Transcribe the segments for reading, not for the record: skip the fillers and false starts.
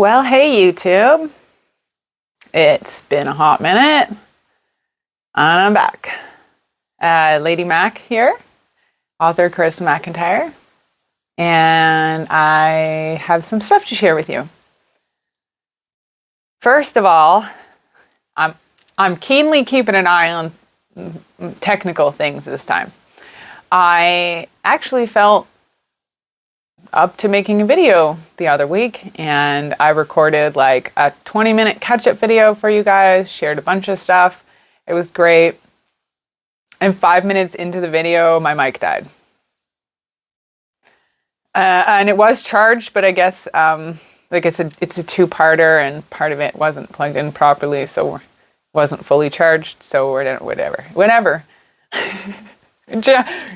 Well, hey YouTube. It's been a hot minute, and I'm back. Lady Mac here, author Chris McIntyre, and I have some stuff to share with you. First of all, I'm keenly keeping an eye on technical things this time. I actually felt up to making a video the other week, and I recorded like a 20-minute catch-up video for you guys, shared a bunch of stuff. It was great. And 5 minutes into the video, my mic died. And it was charged, but I guess like it's a two-parter, and part of it wasn't plugged in properly, so it wasn't fully charged. So whatever.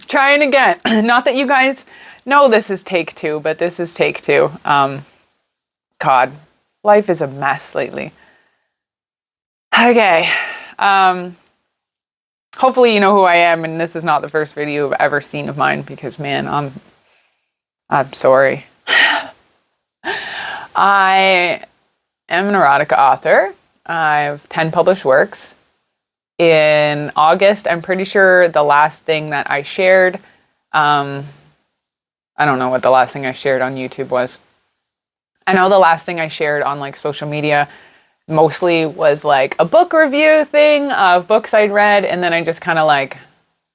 Trying again. Not that you guys know this is take two, but this is take two. God, life is a mess lately. Okay. Hopefully you know who I am, and this is not the first video you've ever seen of mine, because man, I'm sorry. I am an erotica author. I have 10 published works. In August, I'm pretty sure the last thing that I shared, I don't know what the last thing I shared on YouTube was. I know the last thing I shared on like social media mostly was like a book review thing of books I'd read, and then I just kind of like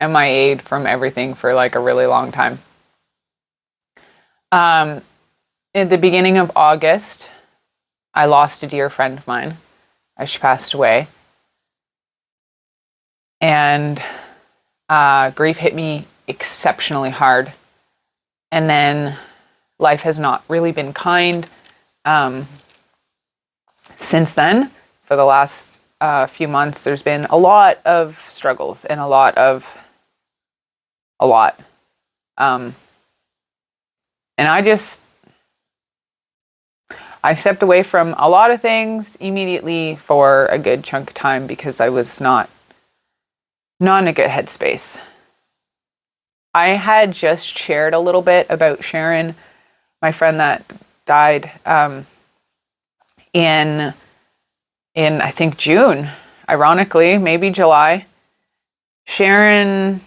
MIA'd from everything for like a really long time. At the beginning of August, I lost a dear friend of mine. She passed away. And grief hit me exceptionally hard. And then life has not really been kind since then. For the last few months, there's been a lot of struggles and a lot. And I stepped away from a lot of things immediately for a good chunk of time because I was not in a good headspace. I had just shared a little bit about Sharon, my friend that died in I think June, ironically, maybe July. Sharon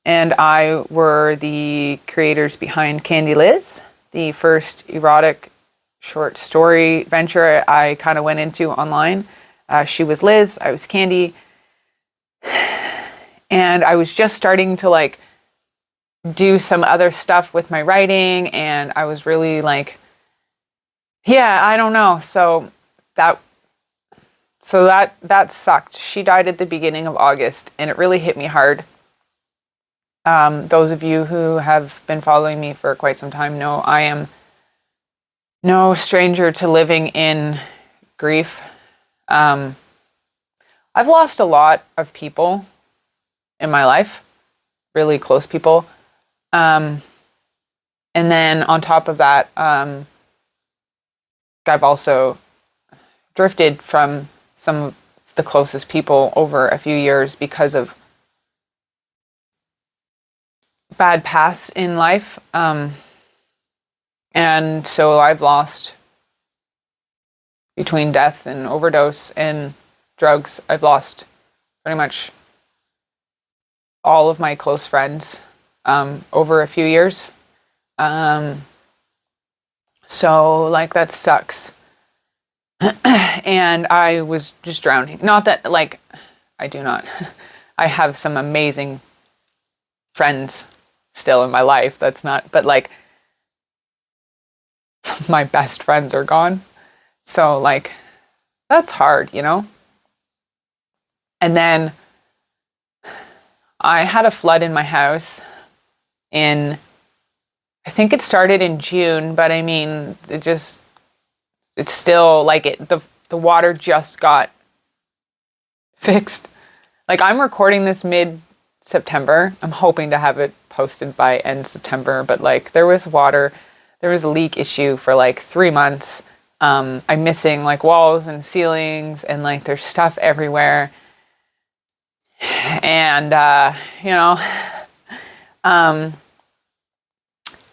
and I were the creators behind Candy Liz, the first erotic short story venture I kind of went into online. She was Liz, I was Candy. And I was just starting to like do some other stuff with my writing, and I was really like, yeah, I don't know. So that sucked. She died at the beginning of August, and it really hit me hard. Those of you who have been following me for quite some time know I am no stranger to living in grief. I've lost a lot of people in my life, really close people. And then on top of that, I've also drifted from some of the closest people over a few years because of bad paths in life. And so I've lost, between death and overdose and drugs, I've lost pretty much all of my close friends over a few years. So like that sucks. And I was just drowning. Not that like I have some amazing friends still in my life. That's not, but like my best friends are gone. So like that's hard, you know? And then I had a flood in my house I think it started in June, but I mean, it's still like the water just got fixed. Like I'm recording this mid-September. I'm hoping to have it posted by end September, but like there was a leak issue for like 3 months. I'm missing like walls and ceilings, and like there's stuff everywhere. And,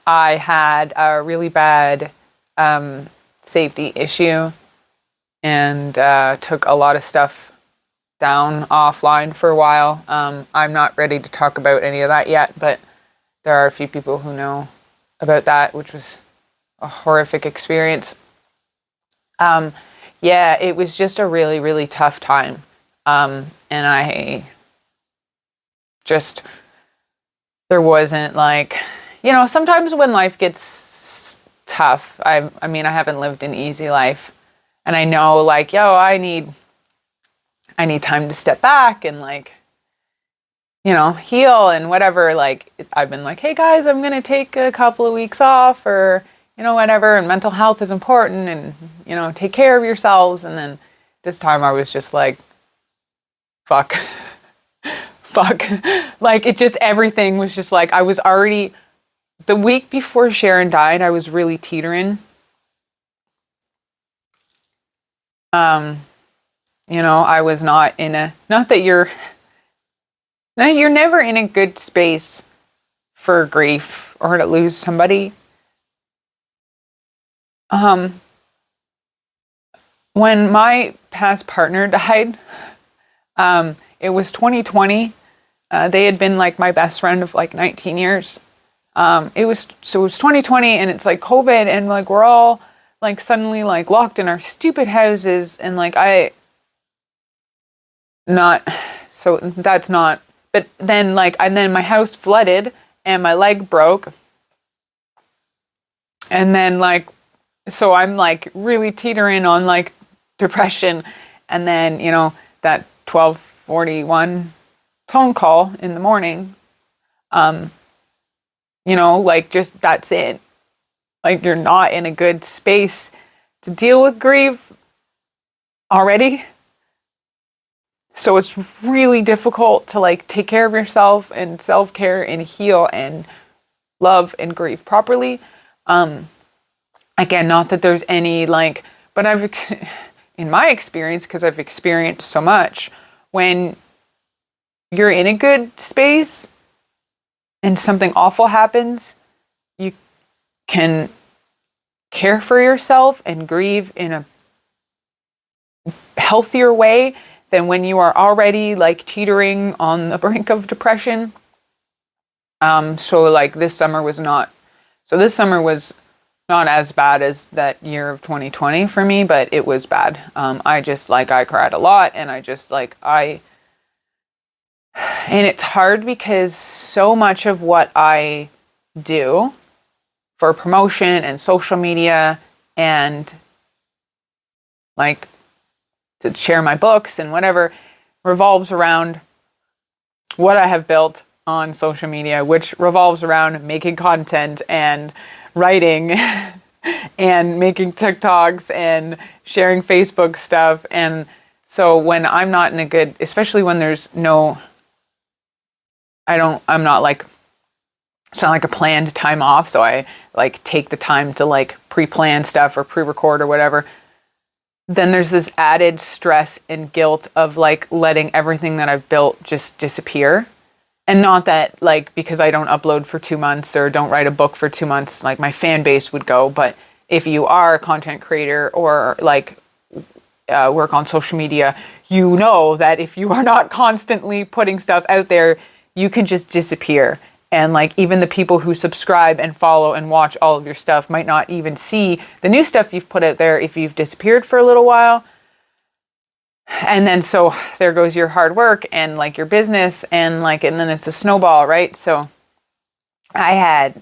I had a really bad safety issue, and took a lot of stuff down offline for a while. I'm not ready to talk about any of that yet, but there are a few people who know about that, which was a horrific experience. Yeah, it was just a really, really tough time. And I just, there wasn't like, sometimes when life gets tough, I mean, I haven't lived an easy life, and I know like, I need time to step back and like, heal and whatever. Like, I've been like, hey guys, I'm going to take a couple of weeks off, or, whatever. And mental health is important, and, take care of yourselves. And then this time I was just like, fuck. Like, it just, everything was just like, I was already, the week before Sharon died, I was really teetering. I was not in not that you're never in a good space for grief or to lose somebody. When my past partner died, it was 2020. They had been like my best friend of like 19 years. It was 2020, and it's like COVID, and like we're all like suddenly like locked in our stupid houses, and like but then like, and then my house flooded and my leg broke. And then like, so I'm like really teetering on like depression. And then, that 12:41 phone call in the morning, like just, that's it. Like, you're not in a good space to deal with grief already. So it's really difficult to like take care of yourself and self-care and heal and love and grieve properly. Again, not that there's any like, but in my experience, because I've experienced so much, when you're in a good space and something awful happens, you can care for yourself and grieve in a healthier way than when you are already like teetering on the brink of depression. So like this summer was not as bad as that year of 2020 for me, but it was bad. I cried a lot, and and it's hard because so much of what I do for promotion and social media and like to share my books and whatever revolves around what I have built on social media, which revolves around making content and writing and making TikToks and sharing Facebook stuff. And so when I'm not in a good, especially when there's I'm not like, it's not like a planned time off. So I like take the time to like pre-plan stuff or pre-record or whatever. Then there's this added stress and guilt of like letting everything that I've built just disappear. And not that like, because I don't upload for 2 months or don't write a book for 2 months, like my fan base would go. But if you are a content creator or like work on social media, you know that if you are not constantly putting stuff out there, you can just disappear. And like even the people who subscribe and follow and watch all of your stuff might not even see the new stuff you've put out there if you've disappeared for a little while. And then so there goes your hard work and like your business and then it's a snowball, right? So I had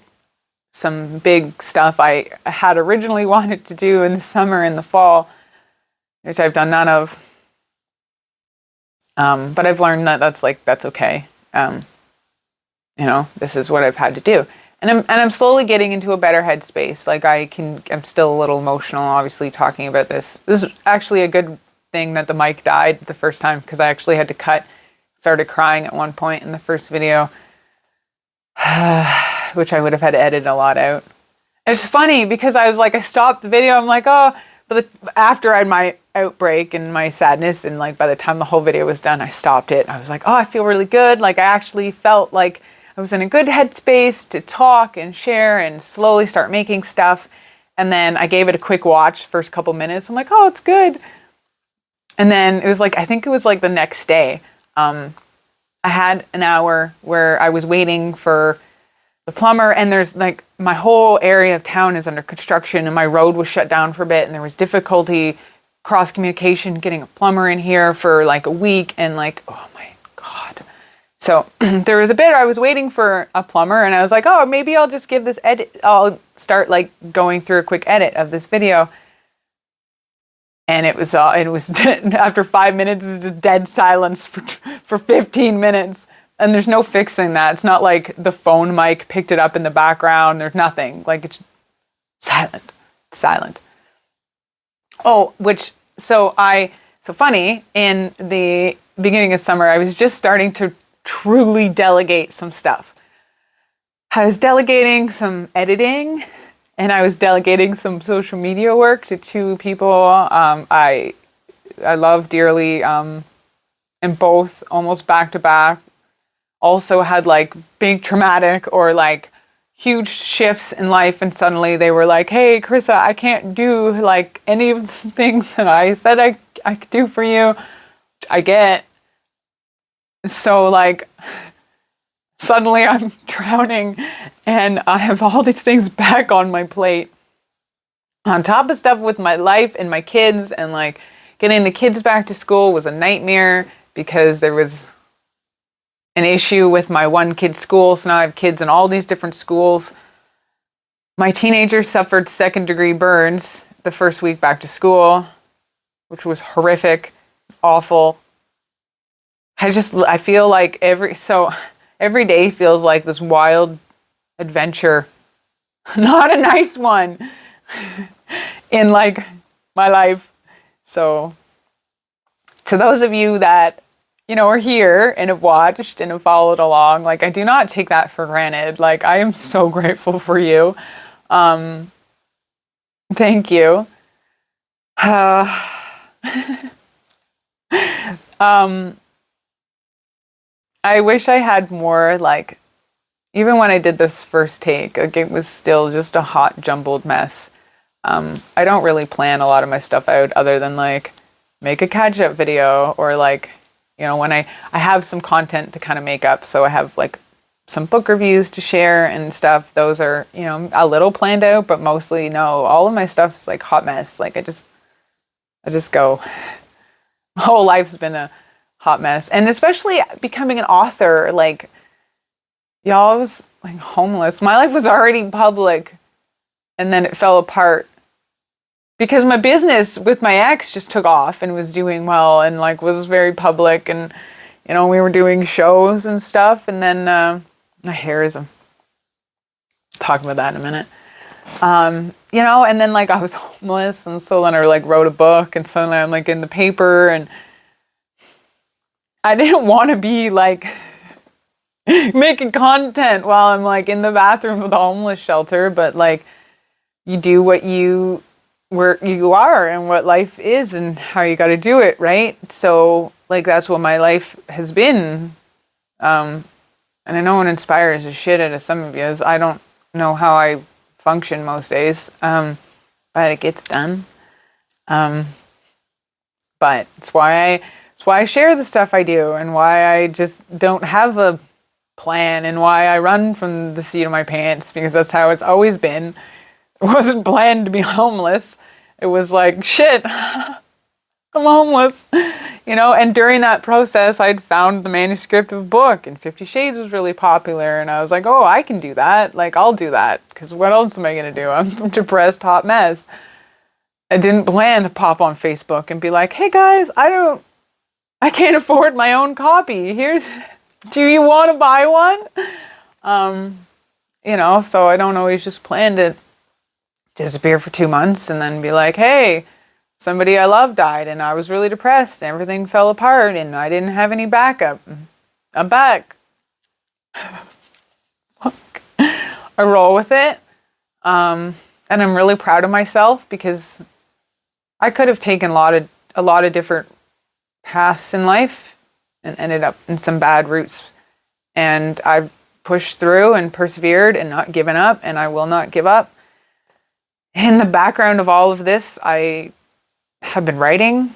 some big stuff I had originally wanted to do in the summer and the fall, which I've done none of. But I've learned that that's okay. This is what I've had to do. And I'm slowly getting into a better headspace. Like I'm still a little emotional, obviously, talking about this. This is actually a good thing that the mic died the first time, because I actually had to started crying at one point in the first video, which I would have had to edit a lot out. It's funny because I was like, I stopped the video. I'm like, oh, but after I had my outbreak and my sadness, and like by the time the whole video was done, I stopped it. I was like, oh, I feel really good. Like I actually felt like I was in a good headspace to talk and share and slowly start making stuff. And then I gave it a quick watch, first couple minutes. I'm like, oh, it's good. And then it was like, I think it was like the next day. I had an hour where I was waiting for the plumber, and there's like, my whole area of town is under construction, and my road was shut down for a bit, and there was difficulty cross communication getting a plumber in here for like a week, and like, oh my God. So there was a bit I was waiting for a plumber, and I was like, oh, maybe I'll just give this edit. I'll start like going through a quick edit of this video. And it was after 5 minutes, it's just dead silence for 15 minutes. And there's no fixing that. It's not like the phone mic picked it up in the background. There's nothing. Like, it's silent. Oh, so funny, in the beginning of summer, I was just starting to truly delegate some stuff. I was delegating some editing, and I was delegating some social media work to 2 people I love dearly, and both almost back to back also had like big traumatic or like huge shifts in life, and suddenly they were like, hey, Carissa, I can't do like any of the things that I said I could do for you. I get. So like, suddenly I'm drowning, and I have all these things back on my plate. On top of stuff with my life and my kids, and like getting the kids back to school was a nightmare because there was an issue with my one kid's school. So now I have kids in all these different schools. My teenager suffered 2nd-degree burns the first week back to school, which was horrific, awful. I feel like every day feels like this wild adventure, not a nice one, in like my life. So to those of you that, are here and have watched and have followed along, like, I do not take that for granted. Like, I am so grateful for you. Thank you. I wish I had more, like, even when I did this first take, like, it was still just a hot, jumbled mess. I don't really plan a lot of my stuff out other than, like, make a catch-up video, or, like, when I have some content to kind of make up. So I have, like, some book reviews to share and stuff. Those are, a little planned out, but mostly, no, all of my stuff's, like, hot mess. Like, I just go. My whole life's been a hot mess. And especially becoming an author, like, y'all, I was like homeless. My life was already public, and then it fell apart because my business with my ex just took off and was doing well, and like was very public, and we were doing shows and stuff. And then my hair is, talking about that in a minute. And then like I was homeless, and so then I like wrote a book, and suddenly I'm like in the paper, and I didn't want to be like making content while I'm like in the bathroom of the homeless shelter, but like you do what where you are and what life is and how you got to do it, right? So like that's what my life has been. And I know it inspires the shit out of some of you. I don't know how I function most days, but it gets done. But it's why I share the stuff I do, and why I just don't have a plan, and why I run from the seat of my pants, because that's how it's always been. It wasn't planned to be homeless. It was like, shit, I'm homeless, and during that process, I'd found the manuscript of a book, and 50 Shades was really popular, and I was like, oh, I can do that. Like, I'll do that, because what else am I going to do? I'm a depressed hot mess. I didn't plan to pop on Facebook and be like, hey guys, I can't afford my own copy. Do you want to buy one? So I don't always just plan to disappear for 2 months and then be like, hey, somebody I love died and I was really depressed and everything fell apart and I didn't have any backup. I'm back. Fuck. I roll with it. And I'm really proud of myself because I could have taken a lot of different paths in life and ended up in some bad routes. And I've pushed through and persevered and not given up, and I will not give up. in the background of all of this, I have been writing,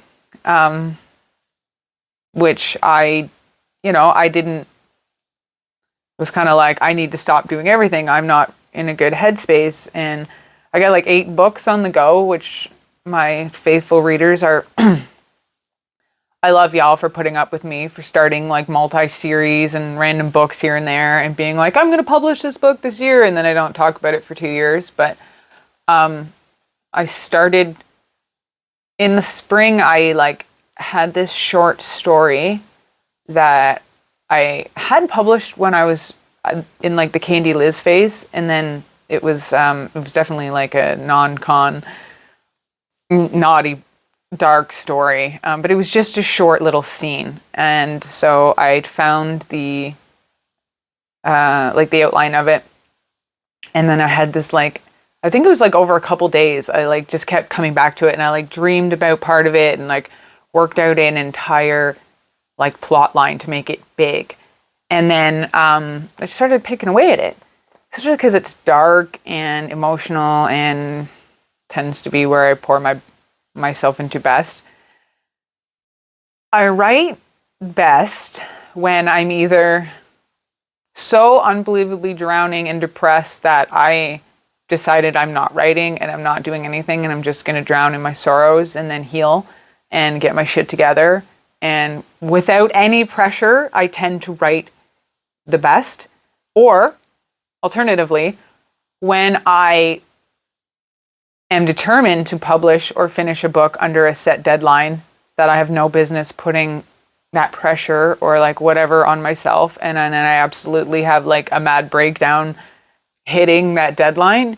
which I didn't, was kind of like, I need to stop doing everything. I'm not in a good headspace. And I got like 8 books on the go, which my faithful readers are. I love y'all for putting up with me for starting like multi-series and random books here and there and being like, I'm going to publish this book this year. And then I don't talk about it for 2 years. But I started in the spring. I like had this short story that I had published when I was in like the Candy Liz phase, and then it was definitely like a non-con, naughty, dark story, but it was just a short little scene, and so I'd found the like the outline of it, and then I had this like, I think it was like over a couple days, I like just kept coming back to it, and I like dreamed about part of it and like worked out an entire like plot line to make it big. And then I started picking away at it, especially because it's dark and emotional and tends to be where I pour myself into best. I write best when I'm either so unbelievably drowning and depressed that I decided I'm not writing and I'm not doing anything and I'm just going to drown in my sorrows and then heal and get my shit together. And without any pressure, I tend to write the best. Or alternatively, when I am determined to publish or finish a book under a set deadline, that I have no business putting that pressure or like whatever on myself, and then I absolutely have like a mad breakdown hitting that deadline,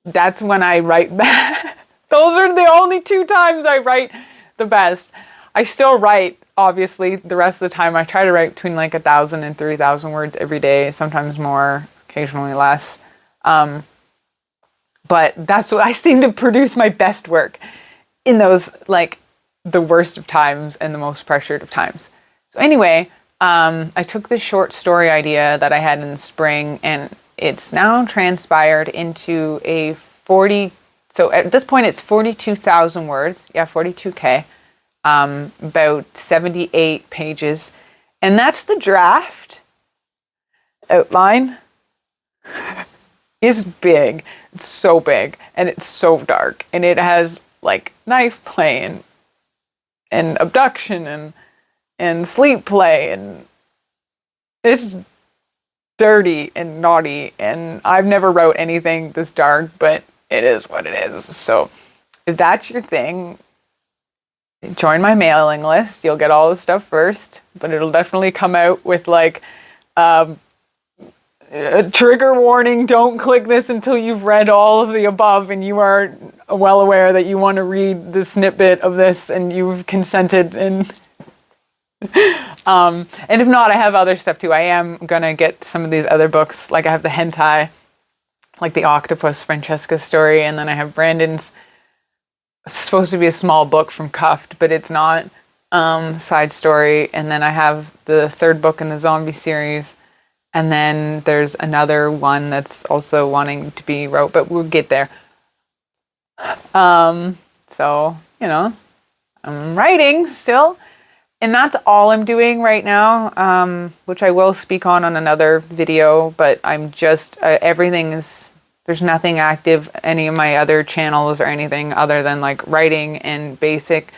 that's when I write best. Those are the only 2 times I write the best. I still write, obviously, the rest of the time. I try to write between like 1,000 and 3,000 words every day, sometimes more, occasionally less. But that's what I seem to produce my best work in those like the worst of times and the most pressured of times. So anyway, I took this short story idea that I had in the spring, and it's now transpired into a 40. So at this point, it's 42,000 words. Yeah, 42K. About 78 pages, and that's the draft. Outline is big. It's so big, and it's so dark, and it has like knife play and abduction and sleep play, and it's dirty and naughty, and I've never wrote anything this dark, but it is what it is. So if that's your thing, join my mailing list. You'll get all the stuff first, but it'll definitely come out with like a trigger warning. Don't click this until you've read all of the above and you are well aware that you want to read the snippet of this and you've consented. And and if not, I have other stuff too. I am gonna get some of these other books. Like I have the hentai, like the octopus Francesca story, and then I have Brandon's. It's supposed to be a small book from Cuffed, but it's not. Side story, and then I have the 3rd book in the zombie series, and then there's another one that's also wanting to be wrote, but we'll get there. So I'm writing still, and that's all I'm doing right now. Which I will speak on another video, but I'm just everything is. There's nothing active, any of my other channels or anything other than like writing and basic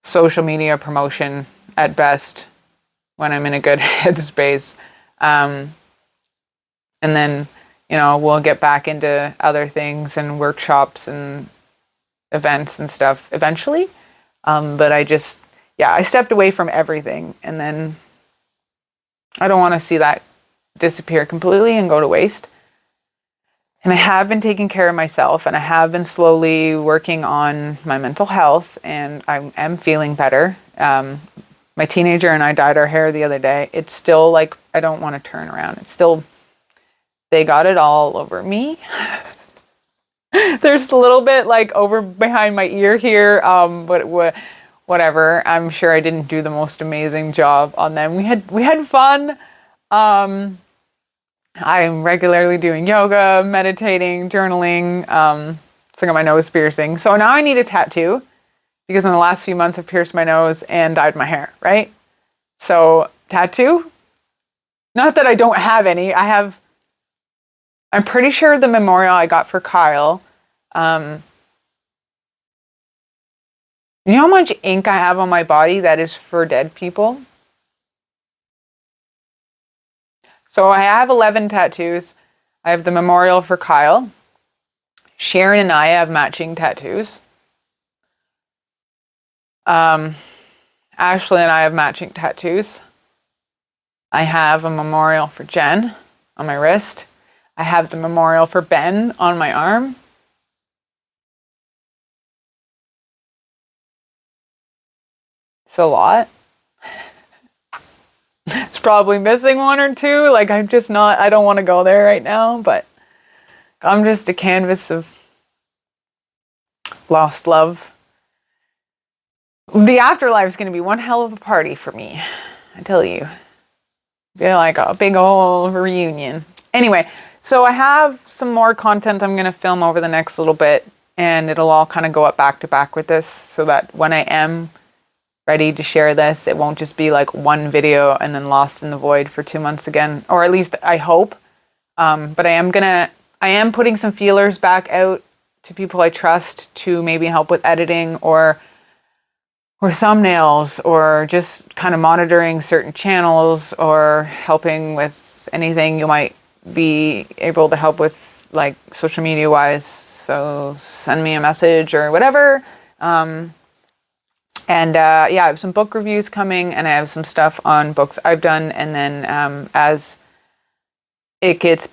social media promotion at best when I'm in a good headspace. And then, we'll get back into other things and workshops and events and stuff eventually. But I stepped away from everything, and then I don't want to see that disappear completely and go to waste. And I have been taking care of myself, and I have been slowly working on my mental health, and I am feeling better. My teenager and I dyed our hair the other day. It's still like, I don't want to turn around. It's still, they got it all over me. There's a little bit like over behind my ear here, but whatever. I'm sure I didn't do the most amazing job on them. We had fun. I'm regularly doing yoga, meditating, journaling. So I got my nose piercing. So now I need a tattoo because in the last few months I've pierced my nose and dyed my hair, right? So tattoo? Not that I don't have any. I'm pretty sure the memorial I got for Kyle, you know how much ink I have on my body that is for dead people? So I have 11 tattoos. I have the memorial for Kyle. Sharon and I have matching tattoos. Ashley and I have matching tattoos. I have a memorial for Jen on my wrist. I have the memorial for Ben on my arm. It's a lot. It's probably missing one or two. Like, I don't want to go there right now, but I'm just a canvas of lost love. The afterlife is going to be one hell of a party for me, I tell you. Be like a big old reunion. Anyway, so I have some more content I'm going to film over the next little bit, and it'll all kind of go up back to back with this so that when I am ready to share this, it won't just be like one video and then lost in the void for 2 months again, or at least I hope. But I am putting some feelers back out to people I trust to maybe help with editing or thumbnails, or just kind of monitoring certain channels, or helping with anything you might be able to help with, like social media wise. So send me a message or whatever. Yeah, I have some book reviews coming, and I have some stuff on books I've done. And then as it gets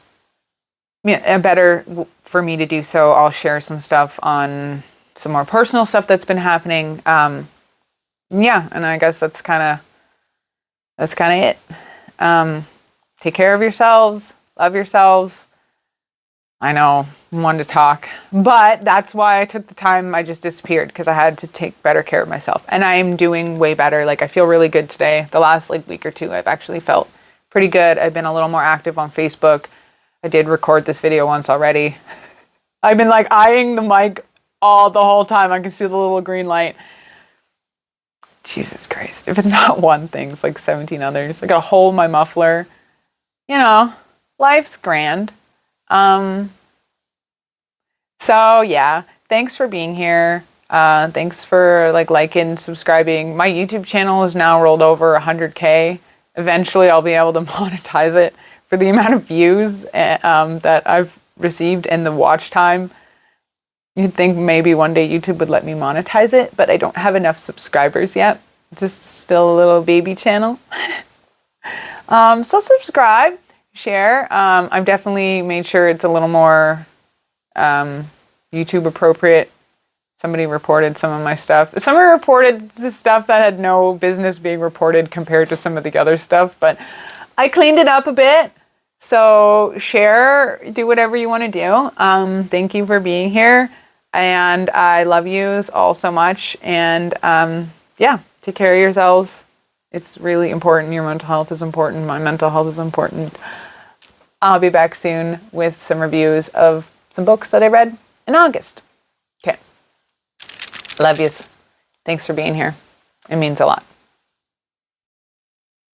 better for me to do so, I'll share some stuff on some more personal stuff that's been happening. Yeah, and I guess that's kind of it. Take care of yourselves, love yourselves. I know, I'm one to talk, but that's why I took the time. I just disappeared because I had to take better care of myself, and I'm doing way better. Like, I feel really good today. The last week or two, I've actually felt pretty good. I've been a little more active on Facebook. I did record this video once already. I've been like eyeing the mic the whole time. I can see the little green light. Jesus Christ. If it's not one thing, it's like 17 others. I got a hole in my muffler. You know, life's grand. So yeah, thanks for being here. Thanks for liking, subscribing. My YouTube channel is now rolled over 100K. Eventually I'll be able to monetize it for the amount of views that I've received and the watch time. You'd think maybe one day YouTube would let me monetize it, but I don't have enough subscribers yet. It's just still a little baby channel. So subscribe, share. I've definitely made sure it's a little more YouTube appropriate. Somebody reported some of my stuff. Somebody reported the stuff that had no business being reported compared to some of the other stuff, but I cleaned it up a bit. So share, do whatever you want to do. Thank you for being here. And I love you all so much. And yeah, take care of yourselves. It's really important. Your mental health is important. My mental health is important. I'll be back soon with some reviews of some books that I read in August. Okay. Love yous. Thanks for being here. It means a lot.